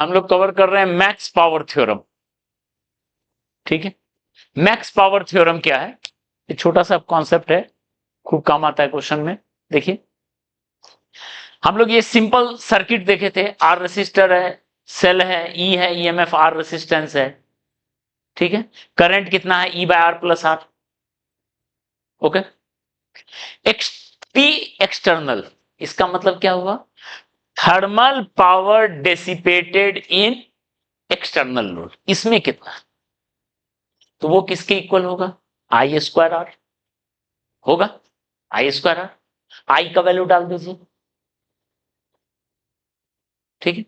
हम लोग कवर कर रहे हैं मैक्स पावर थ्योरम। ठीक है, मैक्स पावर थ्योरम क्या है? ये छोटा सा कॉन्सेप्ट है, खूब काम आता है क्वेश्चन में। देखिए, हम लोग ये सिंपल सर्किट देखे थे, आर रेसिस्टर है, सेल है, ई है, ईएमएफ आर रेसिस्टेंस है। ठीक है, करंट कितना है? E by R plus R. Okay, P external, इसका मतलब क्या हुआ? Thermal power dissipated in external load, इसमें कितना? तो वो किसके इक्वल होगा? आई स्क्वायर आर होगा। आई स्क्वायर आर, आई का वैल्यू डाल दीजिए। ठीक है,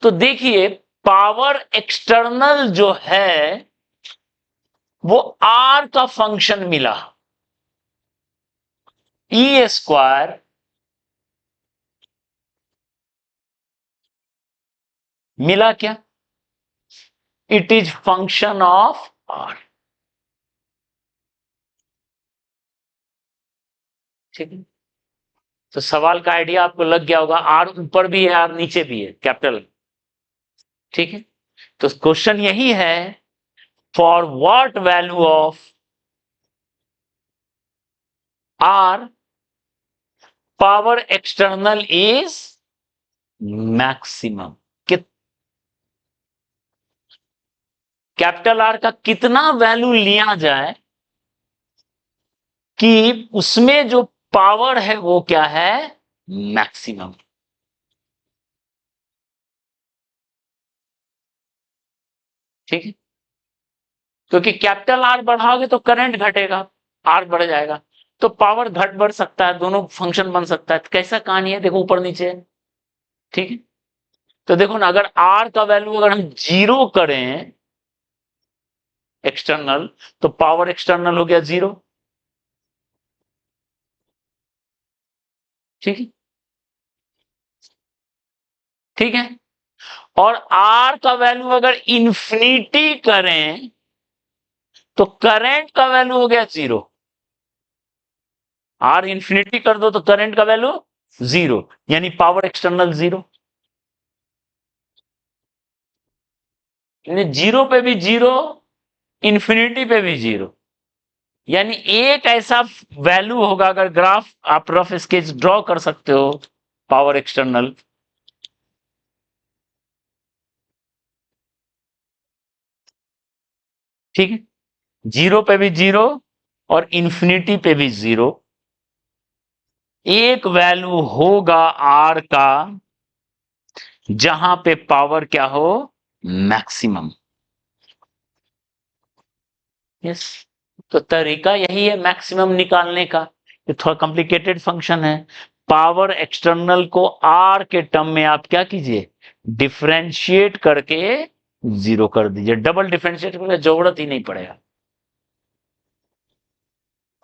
तो देखिए पावर एक्सटर्नल जो है वो आर का फंक्शन मिला। ई स्क्वायर मिला क्या? It is function of R. ठीक है, तो सवाल का आइडिया आपको लग गया होगा, आर ऊपर भी है, आर नीचे भी है, कैपिटल। ठीक है, तो क्वेश्चन यही है, for what value of R power external is maximum. Capital R का कितना वैल्यू लिया जाए कि उसमें जो पावर है वो क्या है? मैक्सिमम। ठीक है, क्योंकि कैपिटल आर बढ़ाओगे तो करंट घटेगा, आर बढ़ जाएगा, तो पावर घट बढ़ सकता है, दोनों फंक्शन बन सकता है। तो कैसा कहानी है, देखो ऊपर नीचे है। ठीक है, तो देखो ना, अगर आर का वैल्यू अगर हम जीरो करें एक्सटर्नल, तो पावर एक्सटर्नल हो गया जीरो। ठीक है, ठीक है, और आर का वैल्यू अगर इंफिनिटी करें तो करंट का वैल्यू हो गया जीरो। आर इंफिनिटी कर दो तो करंट का वैल्यू जीरो, यानी पावर एक्सटर्नल जीरो। यानी जीरो पे भी जीरो, इंफिनिटी पे भी जीरो। यानी एक ऐसा वैल्यू होगा, अगर ग्राफ आप रफ स्केच ड्रॉ कर सकते हो पावर एक्सटर्नल। ठीक है, जीरो पे भी जीरो और इंफिनिटी पे भी जीरो। एक वैल्यू होगा आर का जहां पे पावर क्या हो? मैक्सिमम। यस, तो तरीका यही है मैक्सिमम निकालने का। ये थोड़ा कॉम्प्लिकेटेड फंक्शन है। पावर एक्सटर्नल को आर के टर्म में आप क्या कीजिए? डिफरेंशिएट करके जीरो कर दीजिए। डबल डिफरेंशिएट करने की जरूरत ही नहीं पड़ेगा,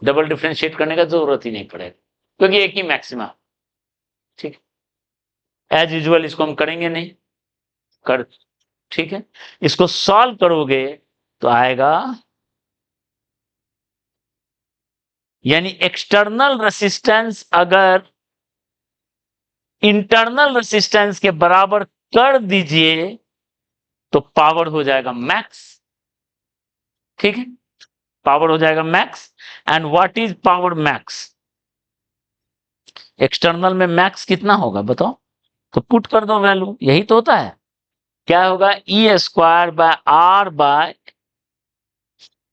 डबल डिफरेंशिएट करने का जरूरत ही नहीं पड़ेगा, क्योंकि एक ही मैक्सिमा। ठीक, एज यूजुअल इसको हम करेंगे नहीं कर। ठीक है, इसको सॉल्व करोगे तो आएगा, यानी एक्सटर्नल रेसिस्टेंस अगर इंटरनल रेसिस्टेंस के बराबर कर दीजिए तो पावर हो जाएगा मैक्स। ठीक है, पावर हो जाएगा max. And what is power max? External में मैक्स कितना होगा बताओ? तो पुट कर दो वैल्यू, यही तो होता है। क्या होगा? E square by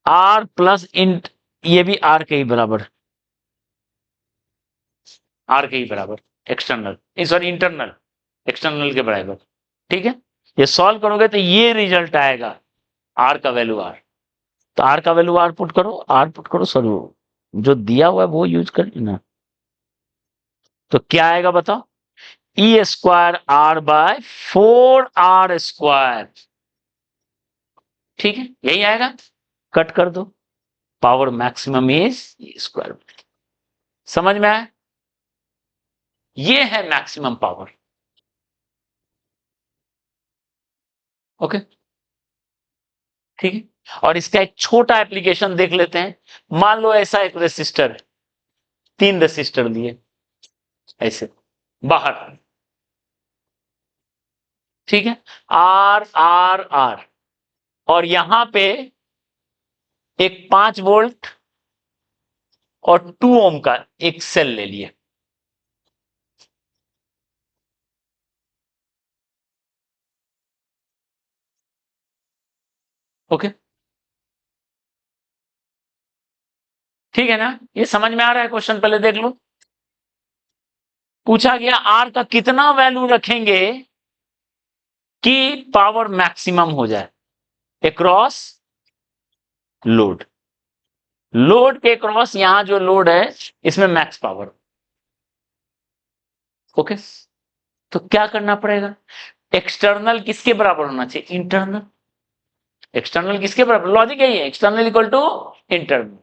R plus int, ये भी आर के ही बराबर, आर के ही बराबर एक्सटर्नल, सॉरी इंटरनल, एक्सटर्नल के बराबर। ठीक है, ये सॉल्व करोगे तो ये रिजल्ट आएगा, आर का वैल्यू आर। तो आर का वैल्यू आर पुट करो, आर पुट करो, सॉरी जो दिया हुआ है वो यूज कर लेना। तो क्या आएगा बताओ? E square are bye 4r²। ठीक है, यही आएगा, कट कर दो, power maximum is E square. समझ में आया? ये है मैक्सिमम पावर। ओके, ठीक है, और इसका एक छोटा एप्लीकेशन देख लेते हैं। मान लो ऐसा एक रेसिस्टर है, 3 रेसिस्टर दिए ऐसे बाहर, ठीक है, आर आर आर, और यहां पे एक 5 वोल्ट और 2 ओम का एक सेल ले लिए। ओके, ठीक है ना, ये समझ में आ रहा है क्वेश्चन? पहले देख लो, पूछा गया आर का कितना वैल्यू रखेंगे कि पावर मैक्सिमम हो जाए अक्रॉस लोड। लोड के क्रॉस यहां जो लोड है इसमें मैक्स पावर। ओके, तो क्या करना पड़ेगा? एक्सटर्नल किसके बराबर होना चाहिए? इंटरनल। एक्सटर्नल किसके बराबर? लॉजिक यही है, external equal to internal.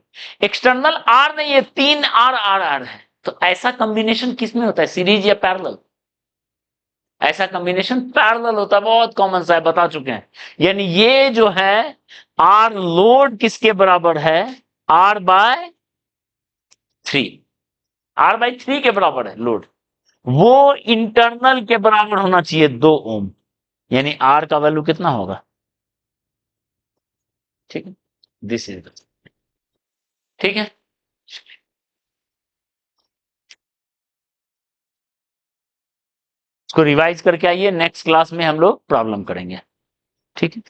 External R नहीं है, 3 आर आर आर है, तो ऐसा कॉम्बिनेशन किस में होता है? सीरीज या पैरेलल? ऐसा कॉम्बिनेशन पैरेलल होता है, बहुत कॉमन सा है, बता चुके हैं। यानी ये जो है आर लोड किसके बराबर है? Are bye 3। आर बाय 3 के बराबर है लोड, वो इंटरनल के बराबर होना चाहिए 2 ओम। यानी आर का वैल्यू कितना होगा? ठीक है, दिस इज, ठीक है। इसको रिवाइज करके आइए, नेक्स्ट क्लास में हम लोग प्रॉब्लम करेंगे। ठीक है।